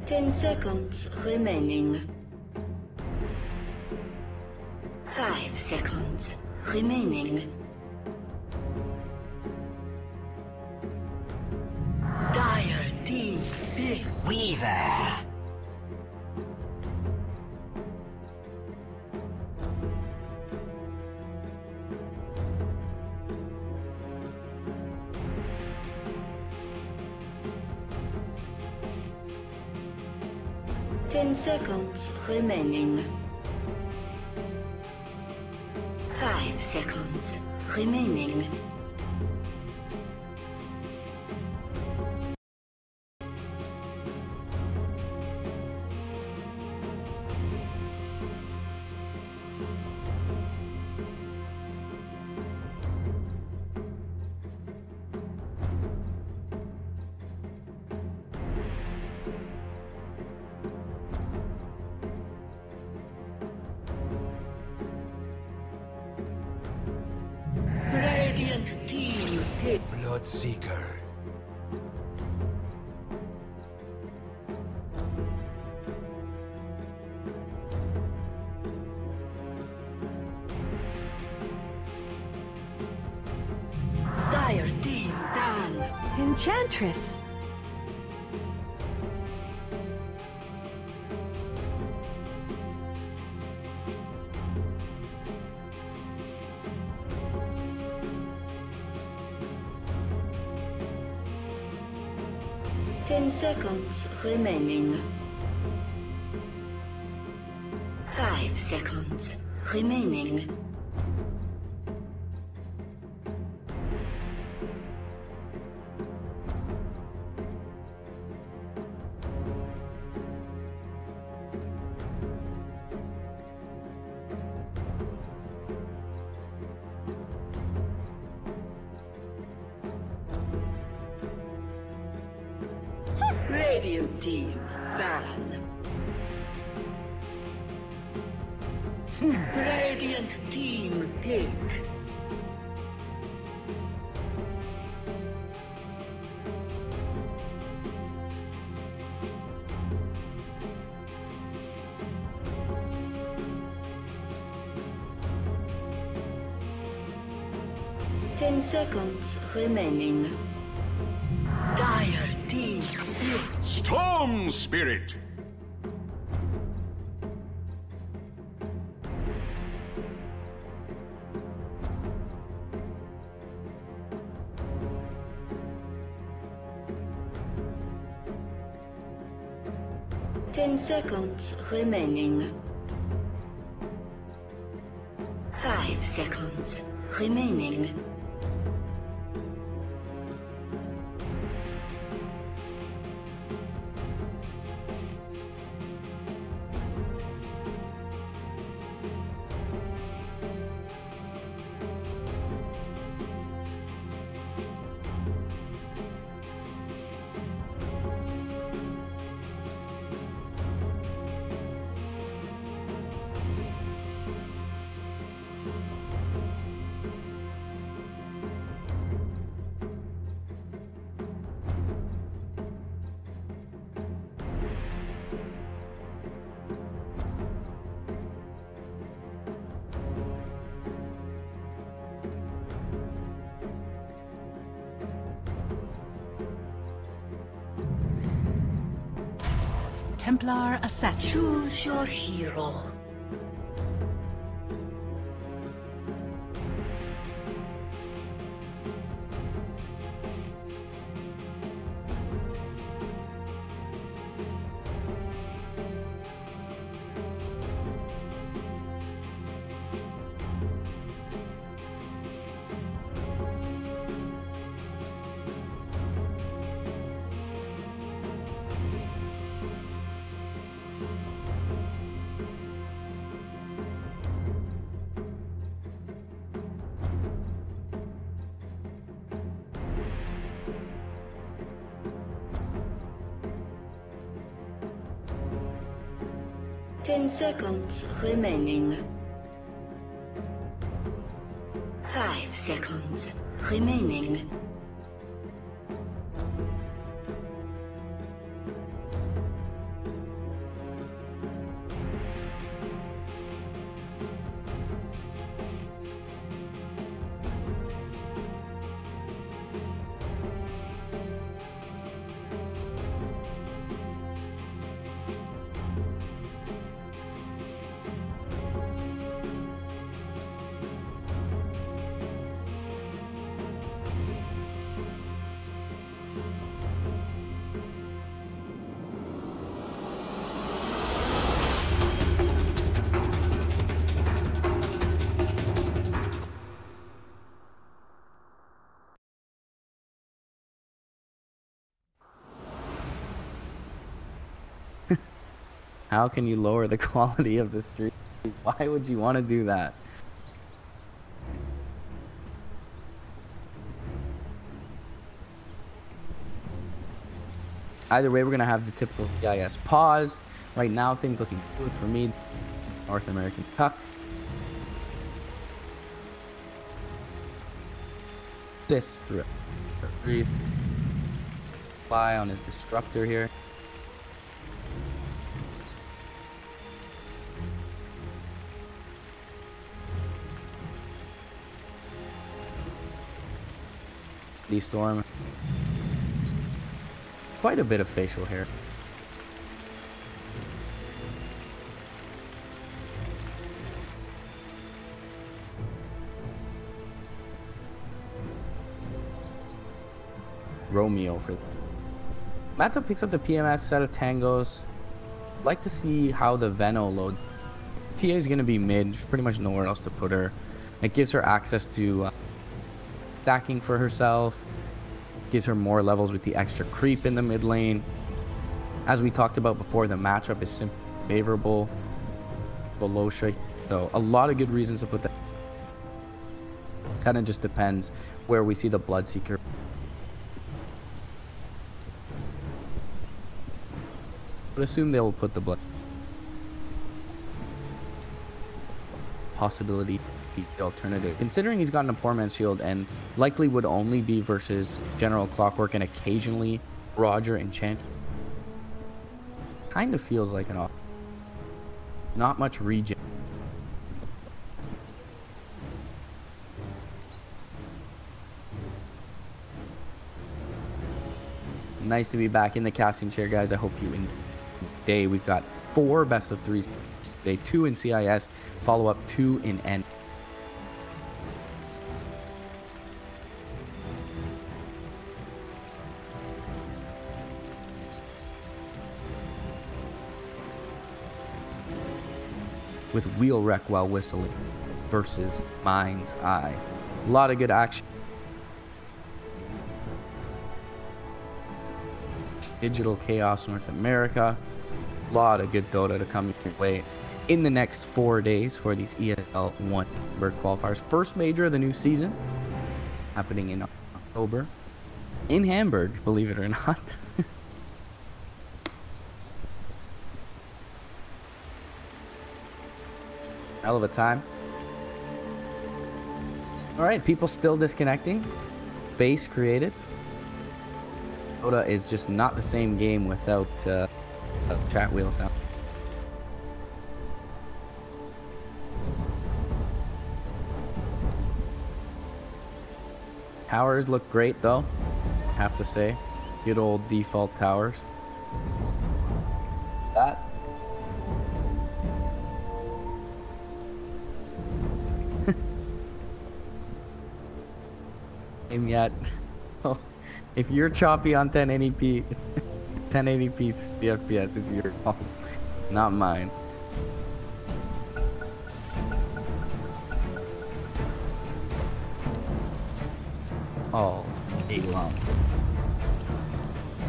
10 seconds remaining. 5 seconds remaining. Dire team pick. Weaver. 10 seconds remaining. 5 seconds remaining. Radiant team pick. Bloodseeker. Dire team ban. Enchantress. Ten seconds remaining. 5 seconds remaining. Radiant team ban. Radiant team pick. Ten seconds remaining. Dire team pick. Storm Spirit! Ten seconds remaining. 5 seconds remaining. Templar Assassin. Choose your hero. Ten seconds remaining. 5 seconds remaining. How can you lower the quality of the stream? Why would you want to do that? Either way, we're going to have the typical CIS pause. Right now, things looking good for me. North American Cup. This through Greece. Fly on his disruptor here. Storm. Quite a bit of facial hair. Romeo for Matzo picks up the PMS set of tangos. Like to see how the Veno load. TA is going to be mid. There's pretty much nowhere else to put her. It gives her access to stacking for herself. Gives her more levels with the extra creep in the mid lane. As we talked about before, the matchup is simply favorable. Bolosha. So a lot of good reasons to put that. Kind of just depends where we see the Bloodseeker. But assume they will put the blood. Possibility the alternative. Considering he's gotten a poor man's shield and likely would only be versus General Clockwork and occasionally Roger Enchant. Kind of feels like an off. Not much regen. Nice to be back in the casting chair, guys. I hope you enjoy. Day we've got 4 best of 3s today, 2 in CIS, follow up 2 in N. With wheel wreck while whistling versus Mind's Eye. A lot of good action. Digital Chaos North America. A lot of good Dota to come your way in the next 4 days for these ESL ONE qualifiers. First major of the new season happening in October in Hamburg, believe it or not. Hell of a time. All right, people still disconnecting. Base created. Dota is just not the same game without chat wheels now. Towers look great though, have to say. Good old default towers. That. And yet, oh, if you're choppy on 1080p, 1080p the FPS, it's your fault, not mine. All day long.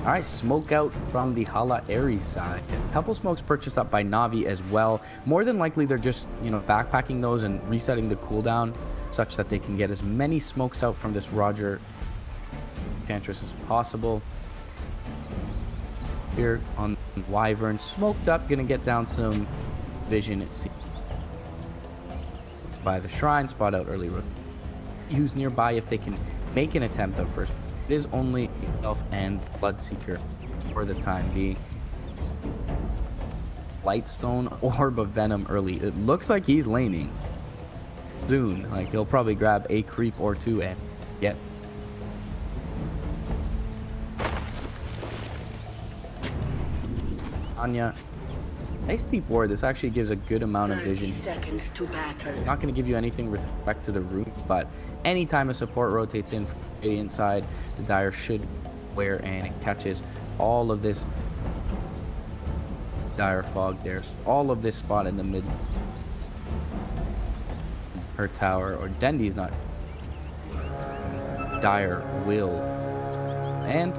All right, smoke out from the Hala Aries side. A couple smokes purchased up by Navi as well. More than likely, they're just, you know, backpacking those and resetting the cooldown such that they can get as many smokes out from this Roger Enchantress as possible. Here on Wyvern, smoked up, gonna get down some vision at sea. By the shrine, spot out early. Who's nearby if they can make an attempt at first. It is only Elf and Bloodseeker for the time being. Lightstone, Orb of Venom early. It looks like he's laning soon. Like, he'll probably grab a creep or two and get. Anya. Nice deep ward. This actually gives a good amount of vision. 30 seconds to battle. Not going to give you anything with respect to the root, but anytime a support rotates in from the Radiant side, the Dire should wear and it catches all of this Dire fog there. All of this spot in the mid. Her tower, or Dendy's not. Dire will. And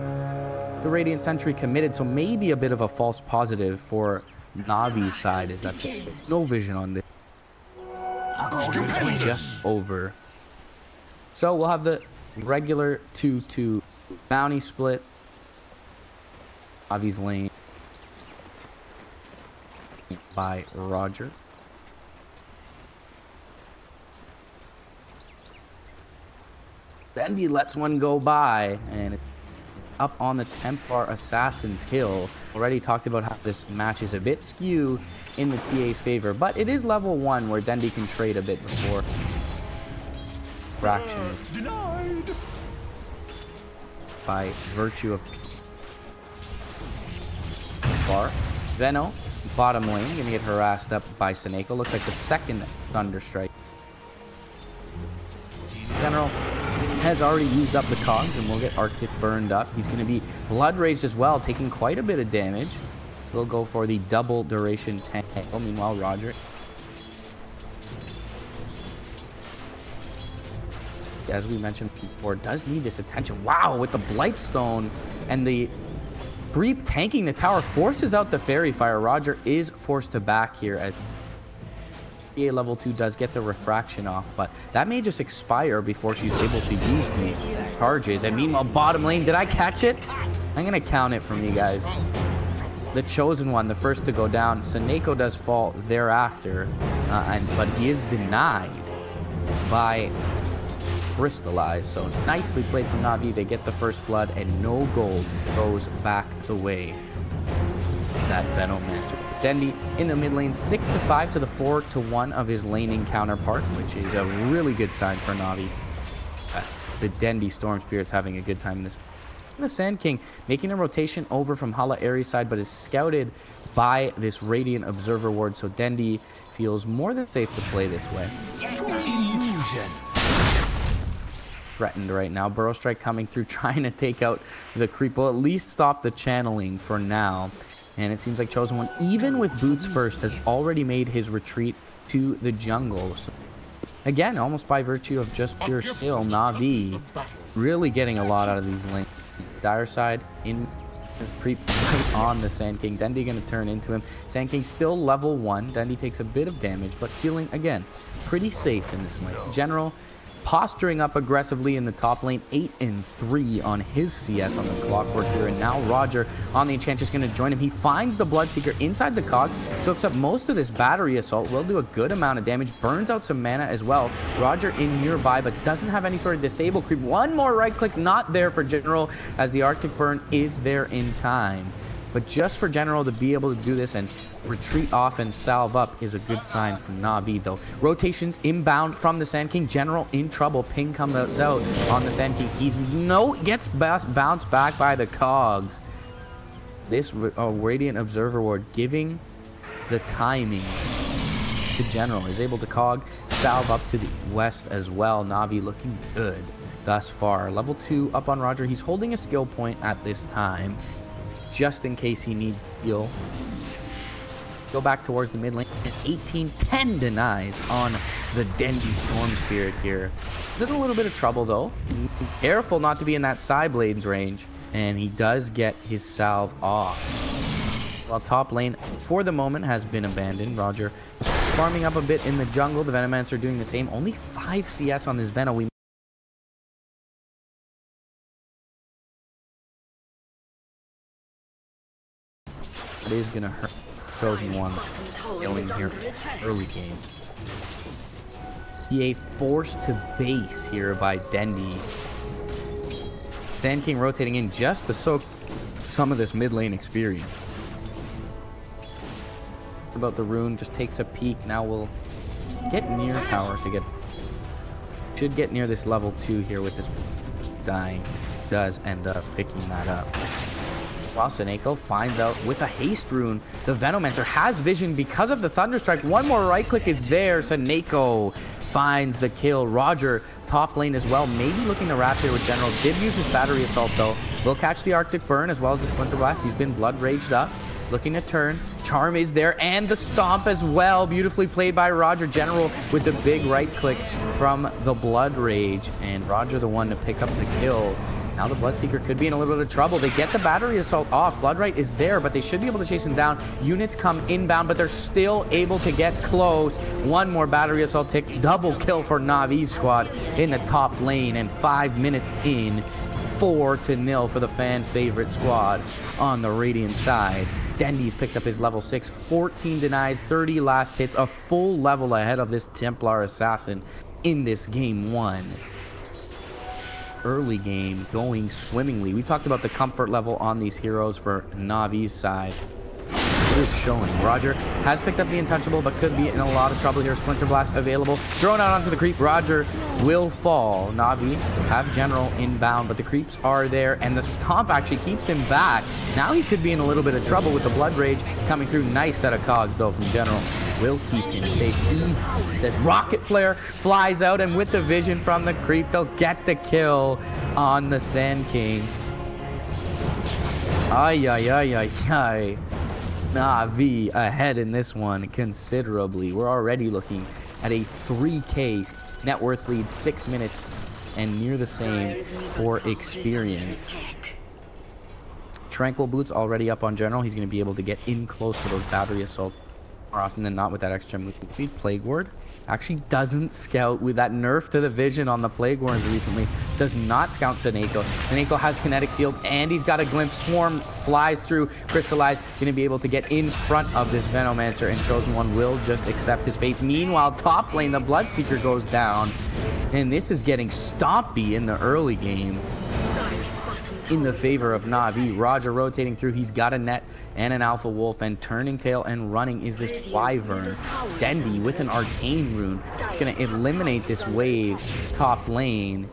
the Radiant Sentry committed, so maybe a bit of a false positive for Navi's side is that there's no vision on this. Just over. So we'll have the regular 2-2 bounty split. Navi's lane by Roger. Bendy lets one go by, and it's up on the Templar Assassin's Hill. Already talked about how this match is a bit skew in the TA's favor, but it is level 1 where Dendy can trade a bit before fraction by virtue of bar. Veno, bottom lane, gonna get harassed up by Seneko. Looks like the second Thunderstrike. General has already used up the cogs and will get Arctic burned up. He's going to be Blood Raged as well, taking quite a bit of damage. We'll go for the double duration tank. Meanwhile, Roger, as we mentioned before, does need this attention. Wow, with the Blightstone and the creep tanking the tower, forces out the Fairy Fire. Roger is forced to back here as level 2 does get the refraction off, but that may just expire before she's able to use these charges. And meanwhile, bottom lane, did I catch it? I'm gonna count it from you guys. The Chosen One, the first to go down. Seneko does fall thereafter, but he is denied by Crystallize. So nicely played from Navi. They get the first blood, and no gold goes back the way that Venomancer. Dendy in the mid lane, 6-5 to the 4-1 of his laning counterpart, which is a really good sign for Navi. The Dendy Storm Spirit's having a good time in this. The Sand King making a rotation over from Hala Ares side, but is scouted by this Radiant Observer Ward, so Dendy feels more than safe to play this way. Threatened right now. Burrow Strike coming through, trying to take out the creep. Will at least stop the channeling for now. And it seems like Chosen One, even with boots first, has already made his retreat to the jungle. So, again, almost by virtue of just pure skill, Navi really getting a lot out of these lanes. Dire side in creep right on the Sand King. Dendy going to turn into him. Sand King still level 1. Dendy takes a bit of damage, but feeling, again, pretty safe in this lane. General posturing up aggressively in the top lane, 8-3 on his CS on the Clockwork here, and now Roger on the Enchantress going to join him. He finds the Bloodseeker inside the cogs, soaks up most of this battery assault, will do a good amount of damage, burns out some mana as well. Roger in nearby, but doesn't have any sort of disable creep. One more right click, not there for General, as the Arctic Burn is there in time. But just for General to be able to do this and retreat off and salve up is a good sign from Navi, though. Rotations inbound from the Sand King. General in trouble. Ping comes out on the Sand King. Gets bounced back by the cogs. This Radiant Observer Ward giving the timing to General. Is able to cog, salve up to the west as well. Navi looking good thus far. Level 2 up on Roger. He's holding a skill point at this time, just in case he needs to heal. Go back towards the mid lane. 18-10 denies on the Dendy Storm Spirit here. He's in a little bit of trouble though. Be careful not to be in that Psyblade's range. And he does get his salve off. While top lane, for the moment, has been abandoned. Roger farming up a bit in the jungle. The Venomancer doing the same. Only 5 CS on this Veno. It is going to hurt Chosen One going here early game. TA forced to base here by Dendy. Sand King rotating in just to soak some of this mid lane experience. About the rune, just takes a peek. Now we'll get near tower to get... Should get near this level 2 here with this dying. Does end up picking that up. While Seneko finds out with a haste rune, the Venomancer has vision because of the Thunderstrike. One more right click is there. Seneko finds the kill. Roger top lane as well, maybe looking to wrap here with General. Did use his battery assault though. Will catch the Arctic Burn as well as the Splinter Blast. He's been blood raged up, looking to turn. Charm is there and the stomp as well. Beautifully played by Roger. General with the big right click from the blood rage, and Roger the one to pick up the kill. Now the Bloodseeker could be in a little bit of trouble. They get the battery assault off. Bloodright is there, but they should be able to chase him down. Units come inbound, but they're still able to get close. One more battery assault tick. Double kill for Navi's squad in the top lane. And 5 minutes in, 4-0 for the fan favorite squad on the Radiant side. Dendy's picked up his level 6, 14 denies, 30 last hits, a full level ahead of this Templar assassin in this game 1. Early game going swimmingly. We talked about the comfort level on these heroes for Navi's side. It is showing. Roger has picked up the untouchable, but could be in a lot of trouble here. Splinter Blast available. Thrown out onto the creep. Roger will fall. Navi have General inbound, but the creeps are there, and the stomp actually keeps him back. Now he could be in a little bit of trouble with the Blood Rage coming through. Nice set of cogs, though, from General. Will keep him safe. Easy. It says Rocket Flare flies out, and with the vision from the creep, they'll get the kill on the Sand King. Ay, ay, ay, ay, ay. Navi ahead in this one considerably. We're already looking at a 3K net worth lead, 6 minutes, and near the same for experience. Tranquil Boots already up on General. He's going to be able to get in close to those battery assaults more often than not with that extra move speed. Plague Ward actually doesn't scout with that nerf to the vision on the Plague Wards recently. Does not scout Seneko. Seneko has kinetic field, and he's got a glimpse. Swarm flies through. Crystallize going to be able to get in front of this Venomancer, and Chosen One will just accept his fate. Meanwhile, top lane, the Bloodseeker goes down, and this is getting stompy in the early game in the favor of Navi. Roger rotating through. He's got a net and an Alpha Wolf, and turning tail and running is this Wyvern. Dendy with an Arcane Rune. It's going to eliminate this wave top lane.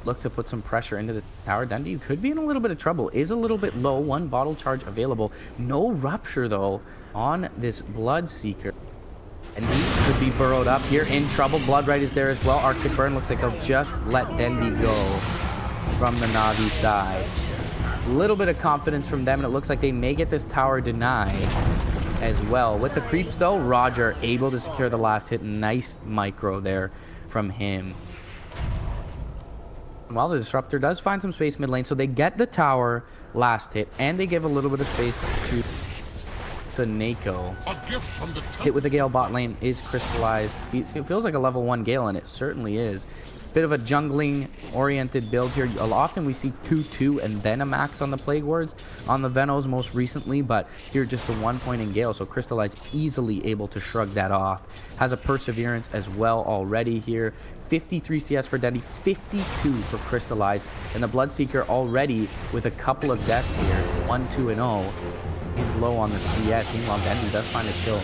Look to put some pressure into this tower. Dendy could be in a little bit of trouble. Is a little bit low. One bottle charge available. No Rupture, though, on this Bloodseeker. And he could be burrowed up here. In trouble. Bloodright is there as well. Arctic Burn looks like they'll just let Dendy go from the Navi side. A little bit of confidence from them, and it looks like they may get this tower denied as well. With the creeps, though, Roger able to secure the last hit. Nice micro there from him. While the Disruptor does find some space mid lane, so they get the tower last hit, and they give a little bit of space to Seneko. Hit with the Gale bot lane is crystallized. It feels like a level 1 Gale, and it certainly is. Bit of a jungling oriented build here. Often we see 2-2 and then a max on the Plague Wards on the Venos most recently, but here just a 1 point in Gale, so Crystallize easily able to shrug that off. Has a Perseverance as well already here. 53 CS for Dendy, 52 for Crystallize, and the Bloodseeker already with a couple of deaths here. 1-2-0 is low on the CS. Meanwhile, Dendy does find a kill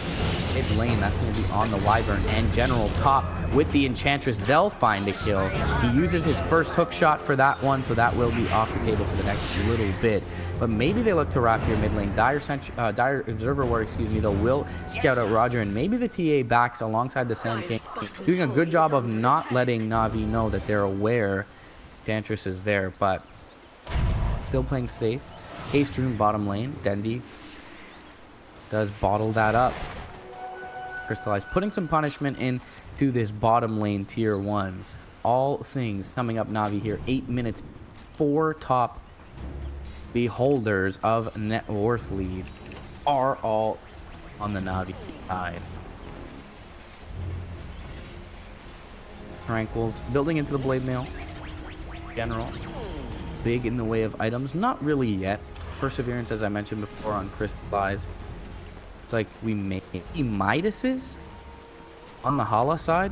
mid lane. That's going to be on the Wyvern, and General top with the Enchantress. They'll find a kill. He uses his first hook shot for that one, so that will be off the table for the next little bit. But maybe they look to wrap here mid lane. Dire Observer Ward, though, will scout out Roger, and maybe the TA backs alongside the Sand King, doing a good job of not letting Navi know that they're aware Enchantress is there, but still playing safe. Haste Rune bottom lane. Dendy does bottle that up. Crystallize putting some punishment in to this bottom lane tier 1. All things coming up Navi here. 8 minutes. 4 top beholders of net worth lead are all on the Navi side. Tranquils building into the Blade Mail. General big in the way of items. Not really yet. Perseverance, as I mentioned before, on Crystallize. It's like we may Midas's on the Hala side.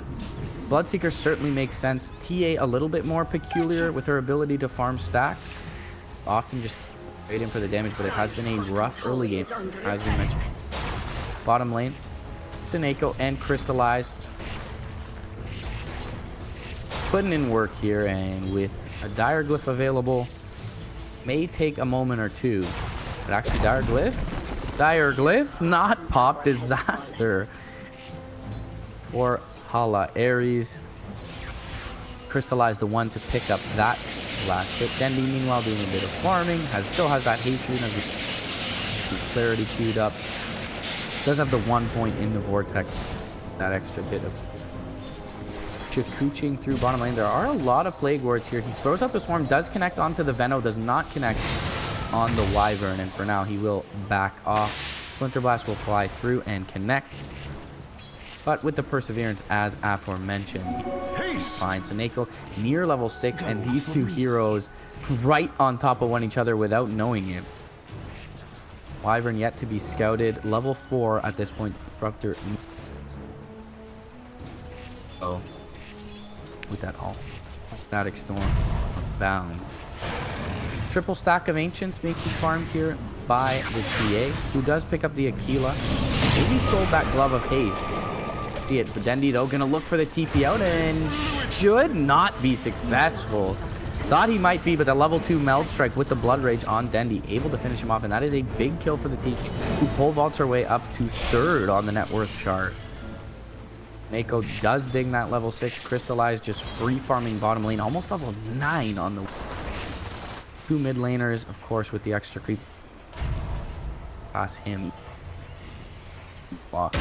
Bloodseeker certainly makes sense. TA a little bit more peculiar with her ability to farm stacks. Often just trade in for the damage, but it has been a rough early game, as we mentioned. Bottom lane, Seneko and Crystallize putting in work here, and with a Dire Glyph available, may take a moment or two. But actually, Dire Glyph not pop. Disaster for Hala. Ares Crystallize the one to pick up that last hit. Dendy meanwhile doing a bit of farming, still has that haste rune as we clarity queued up. Does have the 1 point in the vortex, that extra bit of Chikuching through bottom lane. There are a lot of Plague Wards here. He throws out the Swarm, does connect onto the Veno, does not connect on the Wyvern, and for now he will back off. Splinter Blast will fly through and connect, but with the Perseverance as aforementioned, fine. So Nako near level 6, and these two heroes right on top of one each other without knowing it. Wyvern yet to be scouted, level 4 at this point. Disruptor. Oh, with that all static storm bound. Triple stack of Ancients being farmed here by the TA, who does pick up the Aquila. Maybe sold that Glove of Haste. See it, but Dendi though gonna look for the TP out and should not be successful. Thought he might be, but the level 2 Meld Strike with the Blood Rage on Dendi, able to finish him off, and that is a big kill for the TP, who pole vaults her way up to 3rd on the net worth chart. Nako does ding that level 6. Crystallize just free farming bottom lane, almost level 9 on the 2 mid laners, of course, with the extra creep. Pass him. Block.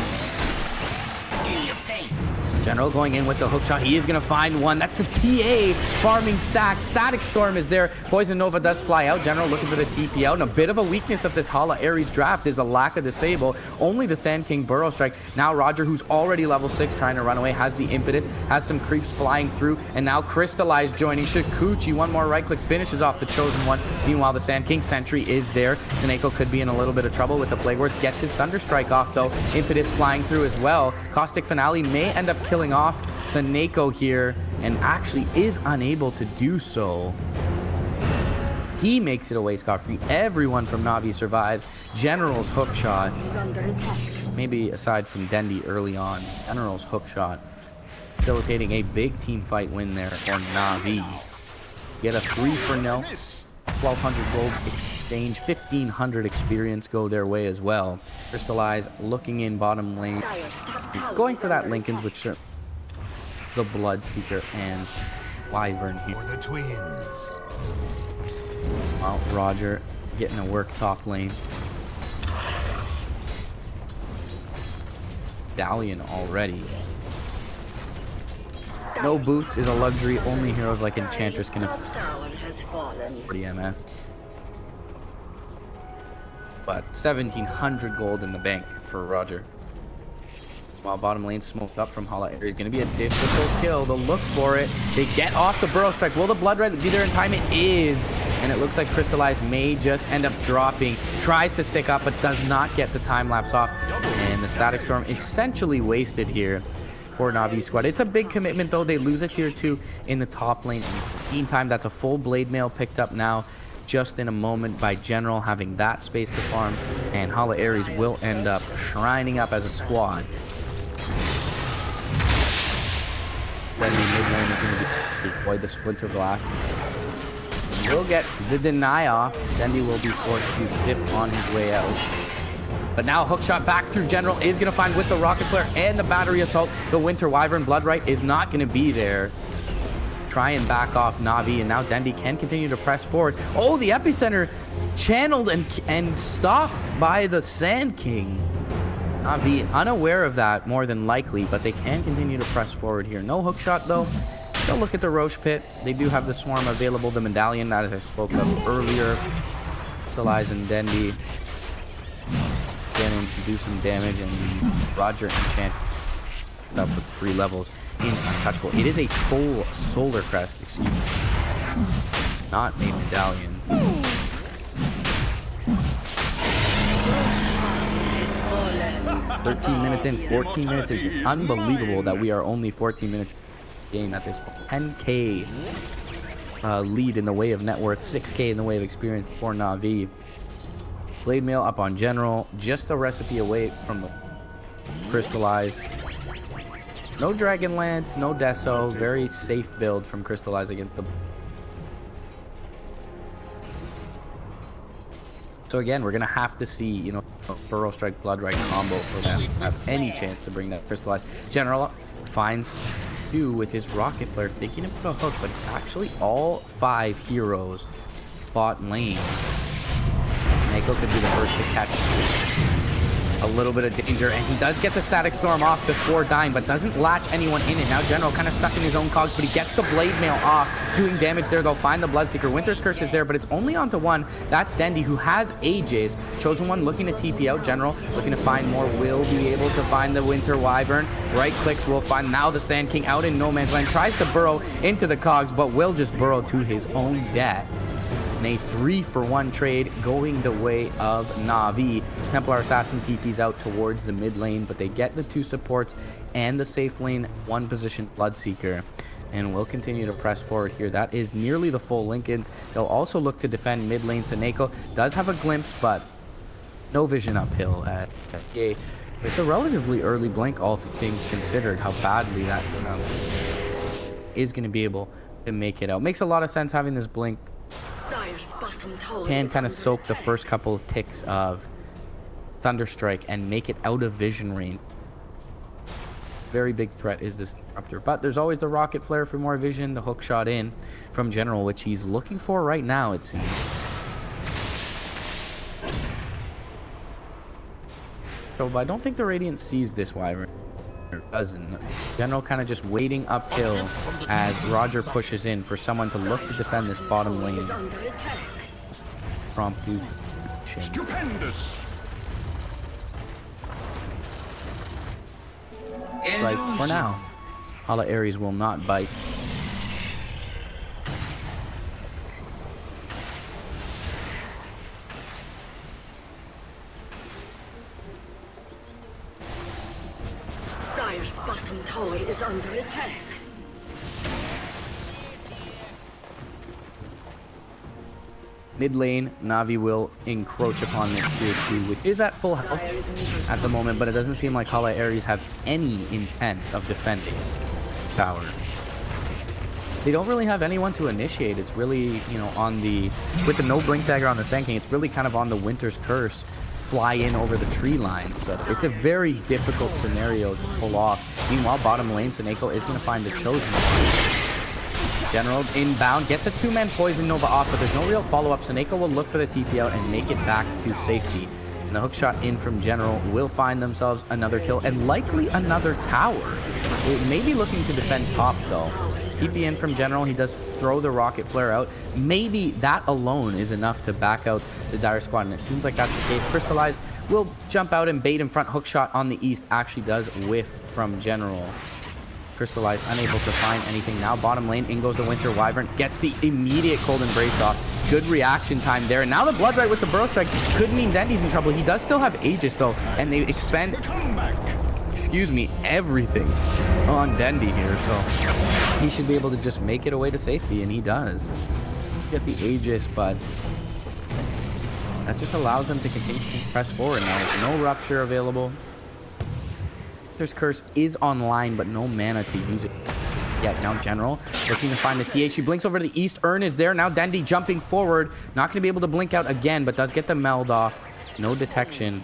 In your face. General going in with the hook shot. He is going to find one. That's the TA farming stack. Static Storm is there. Poison Nova does fly out. General looking for the TP out. And a bit of a weakness of this Hala Ares draft is the lack of Disable. Only the Sand King Burrow Strike. Now Roger, who's already level 6, trying to run away, has the impetus, has some creeps flying through, and now Crystallize joining. Shikuchi, one more right click, finishes off the Chosen One. Meanwhile, the Sand King Sentry is there. Seneko could be in a little bit of trouble with the Plague Wards. Gets his Thunder Strike off, though. Impetus flying through as well. Caustic Finale may end up killing off Seneko here, and actually is unable to do so. He makes it away scot-free. Everyone from Navi survives. General's hook shot, maybe aside from Dendi early on, General's hook shot facilitating a big team fight win there for Navi. Get a 3-0. 1,200 gold exchange, 1,500 experience go their way as well. Crystallize looking in bottom lane, going for that Linken's, which are the Bloodseeker and Wyvern here. For the twins. Well, Roger getting to work top lane. Dalian already. No boots is a luxury. Only heroes like Enchantress can afford MS. But 1,700 gold in the bank for Roger. While bottom lane smoked up from Hala Ares. Going to be a difficult kill. They'll look for it. They get off the Burrow Strike. Will the Blood Red be there in time? It is. And it looks like Crystallize may just end up dropping. Tries to stick up, but does not get the time lapse off. And the Static Storm essentially wasted here for Navi squad. It's a big commitment, though. They lose a tier 2 in the top lane. Meantime, that's a full Blade Mail picked up now just in a moment by General, having that space to farm. And Hala Ares will end up shrining up as a squad. Then the mid lane is going to deploy the Splinter Blast. He'll get the deny off. Dendi will be forced to zip on his way out. But now hookshot back through General is going to find with the Rocket Flare and the Battery Assault. The Winter Wyvern Bloodright is not going to be there. Try and back off Navi, and now Dendi can continue to press forward. Oh, the Epicenter channeled and stopped by the Sand King. Navi unaware of that, more than likely, but they can continue to press forward here. No hookshot, though. Still look at the Roche Pit. They do have the Swarm available, the Medallion, that as I spoke of earlier. Crystallize and Dendi getting to do some damage, and Roger enchant up with 3 levels in Untouchable. It is a full Solar Crest, excuse me, not a Medallion. 13 minutes in, 14 minutes. It's unbelievable that we are only 14 minutes game at this point. 10k lead in the way of net worth, 6k in the way of experience for Navi. Blade Mail up on General, just a recipe away from the Crystallize. No Dragon Lance, no Deso, very safe build from Crystallize against the... So again, we're going to have to see, you know, a Burrow Strike Bloodright combo for them to have any chance to bring that Crystallize. General finds 2 with his Rocket Flare, thinking to put a hook, but it's actually all 5 heroes bot lane. Nako could be the first to catch A little bit of danger, and he does get the Static Storm off before dying, but doesn't latch anyone in it. Now General kind of stuck in his own cogs, but he gets the Blade Mail off, doing damage there. They'll find the Bloodseeker. Winter's Curse is there, but it's only onto one. That's Dendy, who has Aegis. Chosen One looking to TP out. General looking to find more. Will be able to find the Winter Wyvern. Right clicks will find now the Sand King out in no man's land. Tries to burrow into the cogs, but will just burrow to his own death. And a 3-for-1 trade going the way of Navi. Templar Assassin TP's out towards the mid lane, but they get the 2 supports and the safe lane 1 position Bloodseeker. And will continue to press forward here. That is nearly the full Lincolns. They'll also look to defend mid lane. Seneko does have a glimpse, but no vision uphill at A. It's a relatively early blink, all things considered, how badly that is going to be able to make it out. Makes a lot of sense having this blink. Can kind of soak the first couple of ticks of Thunderstrike and make it out of vision range. Very big threat is this Disruptor, but there's always the Rocket Flare for more vision, the hook shot in from General, which he's looking for right now, it seems. So, but I don't think the Radiant sees this Wyvern. Or doesn't. General kind of just waiting uphill as Roger pushes in for someone to look to defend this bottom lane. Promptu. Stupendous. Like for now, Hala Ares will not bite. Dire's bottom tower is under attack. Mid lane, Navi will encroach upon this tier 2, which is at full health at the moment, but it doesn't seem like Hala Ares have any intent of defending tower. They don't really have anyone to initiate. It's really, you know, on the, with the no blink dagger on the Sand King, it's really kind of on the Winter's Curse fly in over the tree line. So it's a very difficult scenario to pull off. Meanwhile, bottom lane, Seneko is going to find the Chosen One. General inbound, gets a 2-man Poison Nova off, but there's no real follow-up. Seneko will look for the TP out and make it back to safety. And the hook shot in from General will find themselves another kill and likely another tower. It may be looking to defend top though. TP in from General, he does throw the Rocket Flare out. Maybe that alone is enough to back out the Dire Squad, and it seems like that's the case. Crystallize will jump out and bait in front. Hook shot on the east actually does whiff from General. Crystallize unable to find anything. Now bottom lane, in goes the Winter Wyvern, gets the immediate Cold Embrace off. Good reaction time there. And now the Blood Right with the Burrow Strike could mean Dendy's in trouble. He does still have Aegis though, and they expend, excuse me, everything on Dendy here. So he should be able to just make it away to safety, and he does. Get the Aegis, but that just allows them to continue to press forward now. No Rupture available. Winter's Curse is online, but no mana to use it yet. Now General looking to find the TA. She blinks over to the east. Urn is there. Now Dendy jumping forward. Not going to be able to blink out again, but does get the meld off. No detection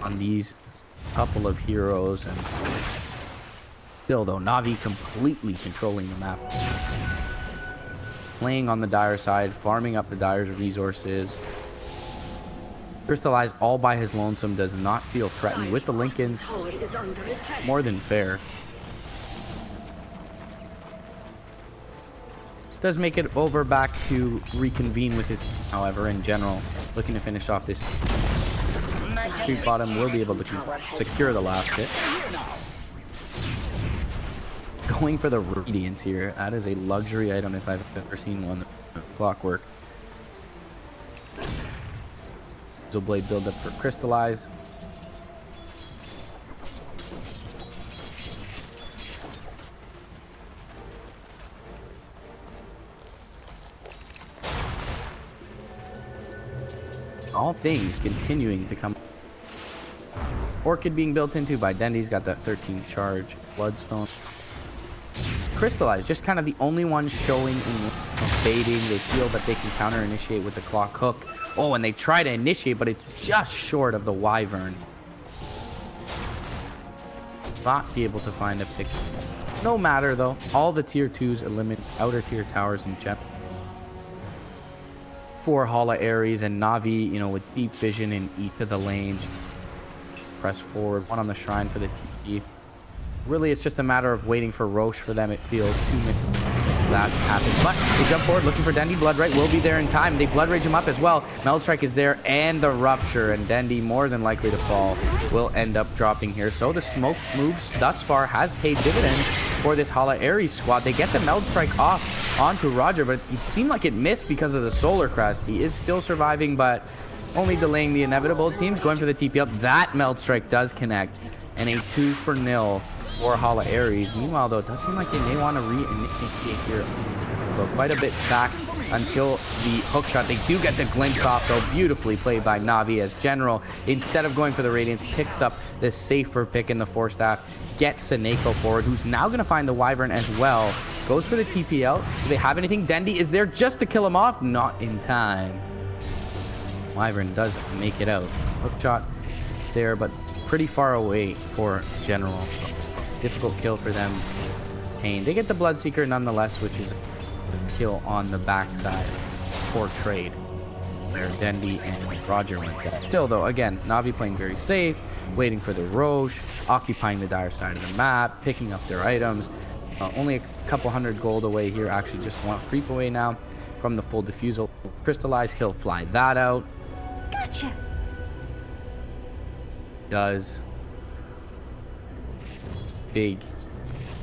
on these couple of heroes. And still, though, Navi completely controlling the map. Playing on the Dire side, farming up the Dire's resources. Crystallize all by his lonesome, does not feel threatened with the Lincolns. More than fair. Does make it over back to reconvene with his team, however, in General. Looking to finish off this creep bottom, will be able to secure the last hit. Going for the Radiance here. That is a luxury item if I've ever seen one. Clockwork. Blade build up for Crystallize. All things continuing to come. Orchid being built into by Dendy's got that 13 charge. Bloodstone. Crystallize, just kind of the only one showing in baiting. They feel that they can counter initiate with the Clock Hook. Oh, and they try to initiate, but it's just short of the Wyvern. Not be able to find a pick. No matter though, all the tier 2s eliminate outer tier towers in general. For Hala Ares and Navi, you know, with deep vision in each of the lanes. press forward. One on the shrine for the TP. Really, it's just a matter of waiting for Roche for them, it feels. 2 minutes that happens. But they jump forward looking for Dendy. Blood Right will be there in time. They Blood Rage him up as well. Meld Strike is there and the Rupture. And Dendy, more than likely to fall, will end up dropping here. So the smoke moves thus far has paid dividends for this Hala Ares squad. They get the Meld Strike off onto Roger, but it seemed like it missed because of the Solar Crest. He is still surviving, but only delaying the inevitable. It seems going for the TP up. That Meld Strike does connect. And a 2-0 for Hala Ares. Meanwhile, though, it does seem like they may want to re-initiate here. Go quite a bit back until the hook shot. They do get the glimpse off, though. Beautifully played by Navi as General. Instead of going for the Radiance, picks up this safer pick in the 4-staff. Gets Seneko forward, who's now going to find the Wyvern as well. Goes for the TPL. Do they have anything? Dendy is there just to kill him off. Not in time. Wyvern does make it out. Hook shot there, but pretty far away for General. So difficult kill for them. Pain. They get the Bloodseeker nonetheless, which is a kill on the backside for trade. Where Dendy and Roger went down. Still, though, again, Navi playing very safe, waiting for the Roche, occupying the dire side of the map, picking up their items. Only a couple hundred gold away here. Actually, just one creep away now from the full defusal. Crystallize, he'll fly that out. Gotcha. Does big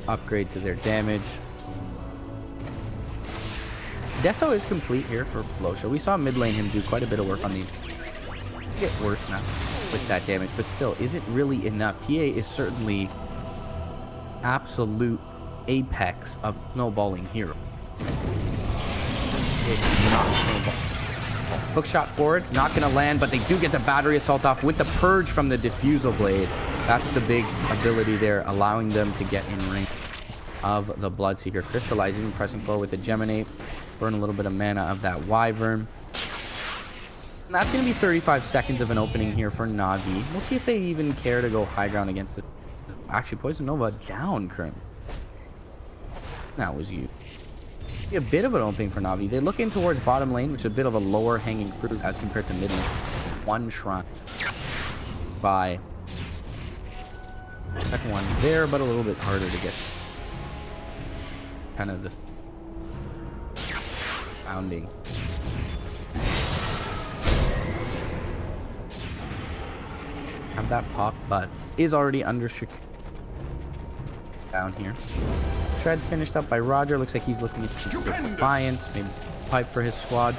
upgrade to their damage. Deso is complete here for Blosha. We saw mid lane him do quite a bit of work on these. Get worse now with that damage, but still, is it really enough? TA is certainly absolute apex of snowballing hero. It's not snowball. Hook shot forward, not going to land, but they do get the battery assault off with the purge from the diffusal blade. That's the big ability there, allowing them to get in range of the Bloodseeker. Crystallizing and pressing forward with the Geminate. Burn a little bit of mana of that Wyvern. And that's going to be 35 seconds of an opening here for Navi. We'll see if they even care to go high ground against this. Actually, Poison Nova down currently. That was you. A bit of an opening for Navi. They look in towards bottom lane, which is a bit of a lower hanging fruit as compared to mid lane. One shrine by second one there, but a little bit harder to get kind of the founding. Have that pop, but is already under down here. Shred's finished up by Roger. Looks like he's looking at Defiance. Maybe pipe for his squad.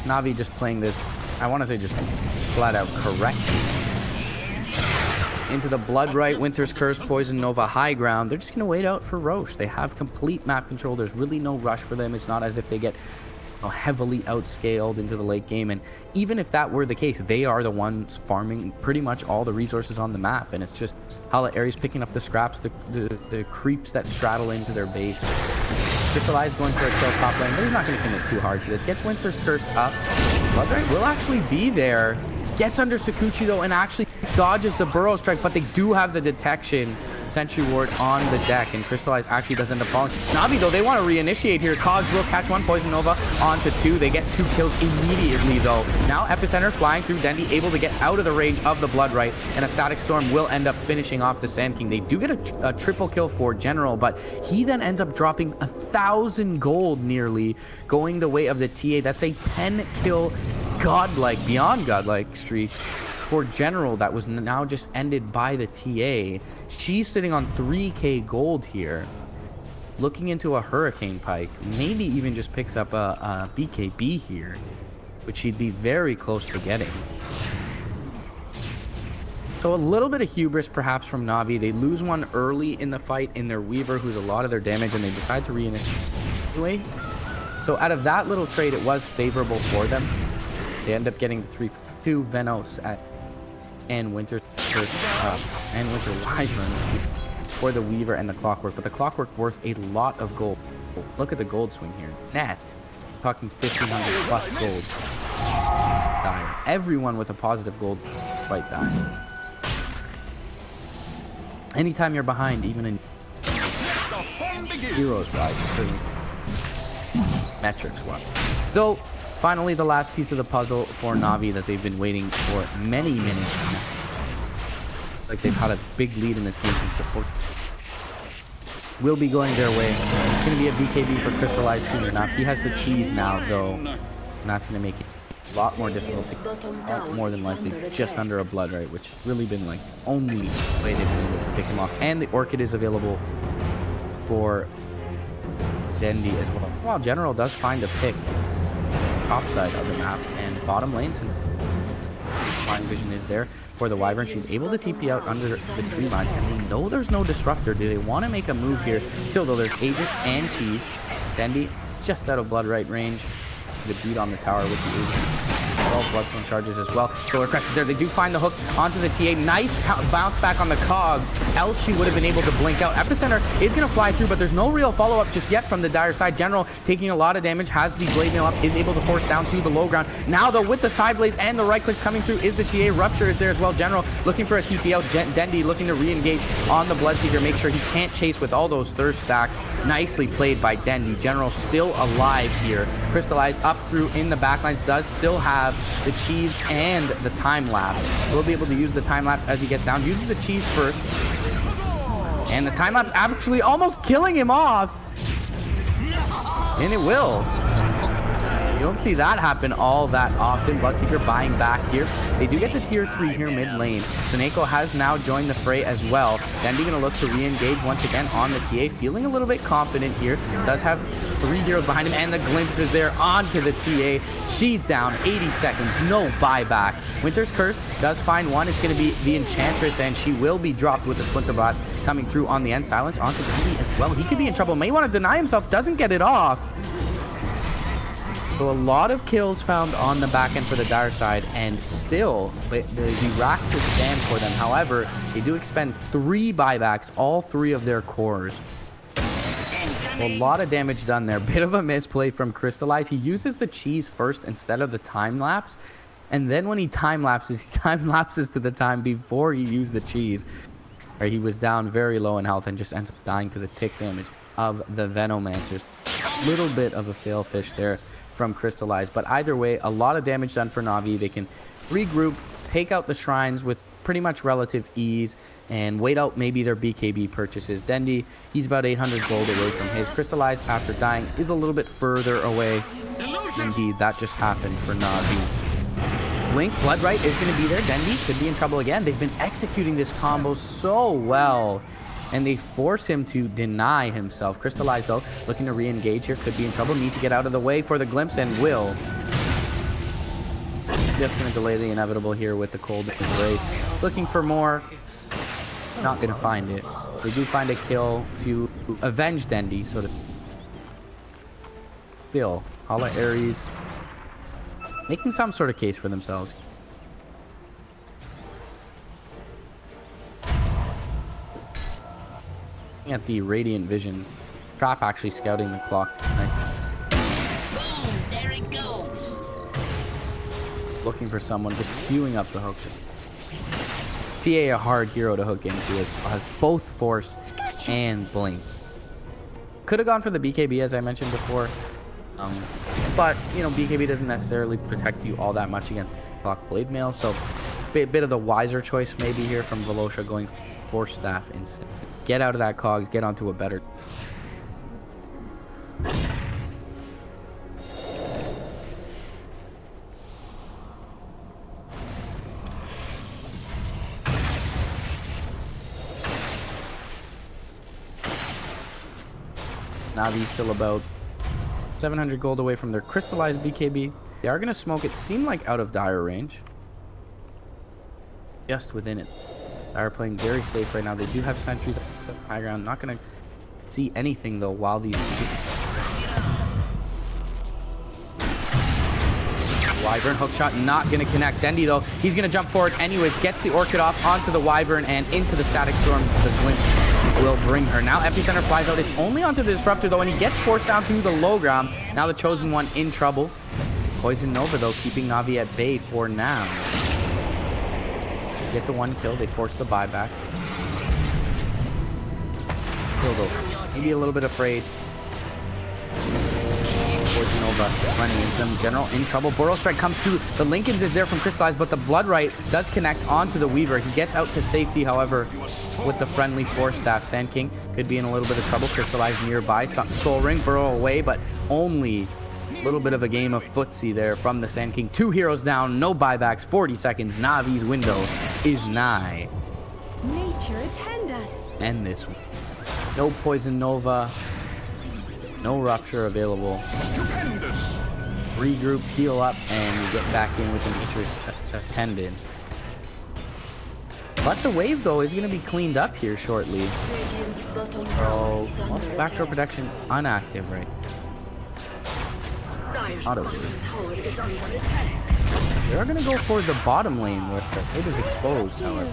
Navi just playing this, I want to say just flat out correct. Into the Blood Right, Winter's Curse, Poison Nova, high ground. They're just going to wait out for Roche. They have complete map control. There's really no rush for them. It's not as if they get heavily outscaled into the late game, and even if that were the case, they are the ones farming pretty much all the resources on the map, and it's just Hala Ares picking up the scraps, the creeps that straddle into their base. Crystallize going for a kill top lane, but he's not going to commit too hard to this. Gets Winter's Curse up. Bloodright will actually be there. Gets under Sakuchi though, and actually dodges the Burrow Strike, but they do have the detection Sentry Ward on the deck, and Crystallize actually does end up falling. Navi, though, they want to reinitiate here. Cogs will catch one, Poison Nova onto two. They get 2 kills immediately, though. Now Epicenter flying through Dendy, able to get out of the range of the Blood Right, and a Static Storm will end up finishing off the Sand King. They do get a triple kill for General, but he then ends up dropping 1,000 gold nearly, going the way of the TA. That's a 10-kill godlike, beyond godlike streak for General that was now just ended by the TA. She's sitting on 3k gold here, looking into a Hurricane Pike, maybe even just picks up a BKB here, which she'd be very close to getting. So a little bit of hubris perhaps from Navi. They lose one early in the fight in their Weaver, who's a lot of their damage, and they decide to reinitiate anyways. So out of that little trade, it was favorable for them. They end up getting the 3-2 Venos and Winter and Winter Wyvern for the Weaver and the Clockwork, but the Clockwork worth a lot of gold. Look at the gold swing here. Net, talking 1,500 plus gold. Dire. Everyone with a positive gold quite dire. Anytime you're behind, even in heroes wise, and certainly metrics wise. Though finally the last piece of the puzzle for Navi that they've been waiting for many minutes now. Like they've had a big lead in this game since the fourth. Will be going their way. It's going to be a BKB for Crystallized soon enough. He has the cheese now, though, and that's going to make it a lot more difficult to, more than likely, just under a blood, right? Which really been like only way they've been able to pick him off. And the Orchid is available for Dendi as well. While General does find a pick top side of the map and bottom lane, since flying vision is there for the Wyvern. She's able to TP out under the tree lines, and we know there's no disruptor. Do they want to make a move here? Still, though, there's Aegis and Cheese. Dendi just out of blood right range. The beat on the tower with the Aegis. All Bloodstone charges as well. Killer Crest is there. They do find the hook onto the TA. Nice bounce back on the cogs. Else she would have been able to blink out. Epicenter is going to fly through, but there's no real follow-up just yet from the Dire side. General taking a lot of damage, has the Blade Mail up, is able to force down to the low ground. Now, though, with the side blades and the right click coming through is the TA. Rupture is there as well. General looking for a TP out. Dendi looking to re-engage on the Bloodseeker. Make sure he can't chase with all those thirst stacks. Nicely played by Dendi. General still alive here. Crystallized up through in the backlines. Does still have the cheese and the time lapse. We'll be able to use the time lapse as he gets down. Uses the cheese first. And the time lapse actually almost killing him off. And it will. You don't see that happen all that often. Bloodseeker buying back here. They do get to tier 3 here mid lane. Seneko has now joined the fray as well. Dendi gonna look to re-engage once again on the TA. Feeling a little bit confident here. Does have 3 heroes behind him, and the glimpse is there onto the TA. She's down. 80 seconds. No buyback. Winter's Curse does find one. It's gonna be the Enchantress, and she will be dropped with the Splinter Blast coming through on the end. Silence onto Dendi as well. He could be in trouble. May want to deny himself. Doesn't get it off. So a lot of kills found on the back end for the Dire side, and still the racks stand for them. However, they do expend 3 buybacks, all 3 of their cores. A lot of damage done there. Bit of a misplay from Crystallize. He uses the cheese first instead of the time lapse, and then when he time lapses to the time before he used the cheese. Or he was down very low in health and just ends up dying to the tick damage of the Venomancers. Little bit of a fail fish there from Crystallized, but either way, a lot of damage done for Navi. They can regroup, take out the shrines with pretty much relative ease, and wait out maybe their BKB purchases. Dendi, he's about 800 gold away from his. Crystallized, after dying, is a little bit further away. Indeed, that just happened for Navi. Blink, Bloodright is going to be there. Dendi could be in trouble again. They've been executing this combo so well, and they force him to deny himself. Crystallized, though, looking to re-engage here. Could be in trouble. Need to get out of the way for the glimpse, and will. Just going to delay the inevitable here with the cold embrace. Looking for more. Not going to find it. They do find a kill to avenge Dendi. So to still, Hala Ares making some sort of case for themselves. At the Radiant Vision. Trap actually scouting the clock. Right? Boom, there it goes. Looking for someone, just queuing up the hook. TA a hard hero to hook into. It has both Force and Blink. Could have gone for the BKB, as I mentioned before. But, you know, BKB doesn't necessarily protect you all that much against clock Blade Mail. So, bit of the wiser choice maybe here from Velosha, going Force Staff instead. Get out of that cogs, get onto a better. Navi's still about 700 gold away from their Crystallized BKB. They are going to smoke it. Seem like out of Dire range. Just within it. Are playing very safe right now. They do have sentries on the high ground. Not going to see anything though while these Wyvern hookshot not going to connect. Dendi though, he's going to jump forward anyways. Gets the Orchid off onto the Wyvern and into the Static Storm. The glimpse will bring her. Now Epicenter flies out. It's only onto the Disruptor though, and he gets forced down to the low ground. Now the Chosen One in trouble. Poison Nova though, keeping Navi at bay for now. Get the 1 kill. They force the buyback. Still though, maybe a little bit afraid. Poison Nova running into them. General in trouble. Burrow Strike comes through. The Lincolns is there from Crystallize, but the Bloodright does connect onto the Weaver. He gets out to safety, however, with the friendly Force Staff. Sand King could be in a little bit of trouble. Crystallize nearby. Soul Ring, Burrow away, but only a little bit of a game of footsie there from the Sand King. 2 heroes down, no buybacks, 40 seconds. Navi's window is nigh. Nature attend us. End this one. No Poison Nova. No Rupture available. Stupendous. Regroup, heal up, and you get back in with the Nature's attendance. But the wave, though, is going to be cleaned up here shortly. So, backdoor protection unactive, right? Auto. They're going to go for the bottom lane where it is exposed, however.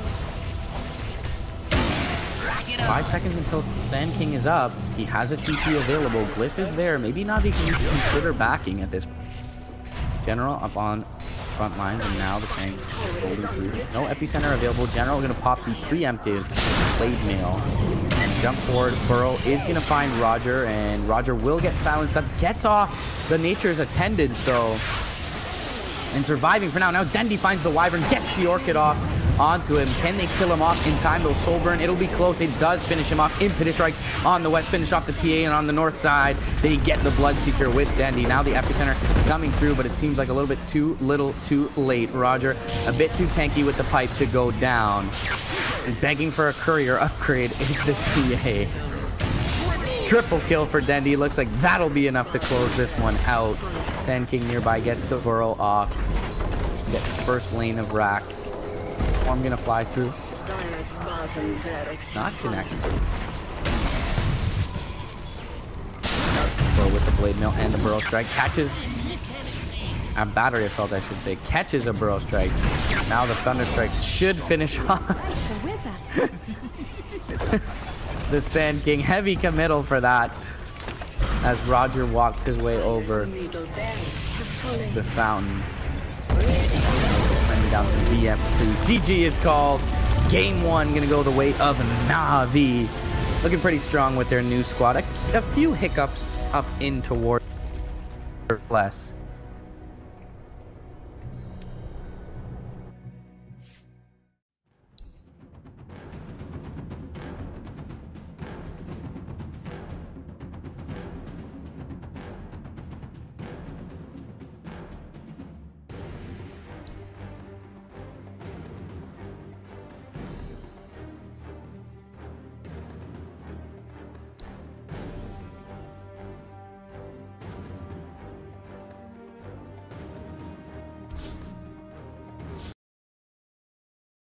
5 seconds until Sand King is up. He has a TP available. Glyph is there. Maybe Navi can consider backing at this point. General up on front lines, and now the Sand holding through. No epicenter available. General going to pop the preemptive Blade Mail and jump forward. Burrow is going to find Roger, and Roger will get silenced up. Gets off the Nature's attendance, though, and surviving for now. Now Dendi finds the Wyvern, gets the Orchid off onto him. Can they kill him off in time? Though Soul Burn, it'll be close. It does finish him off. Impetus Strikes on the west, finish off the TA, and on the north side, they get the Bloodseeker with Dendi. Now the epicenter coming through, but it seems like a little bit too little, too late. Roger, a bit too tanky with the pipe to go down. And begging for a courier upgrade is the TA. Triple kill for Dendi. Looks like that'll be enough to close this one out. Sand King nearby gets the Burrow off. Get the first lane of racks. I'm gonna fly through. Not connected. So with the Blade Mill and the Burrow Strike, catches a Battery Assault, I should say, catches a Burrow Strike. Now the Thunder Strike should finish off the Sand King. Heavy committal for that, as Roger walks his way over the fountain. Down some BF2. GG is called. Game 1 gonna go the way of Navi. Looking pretty strong with their new squad. A few hiccups up in toward less.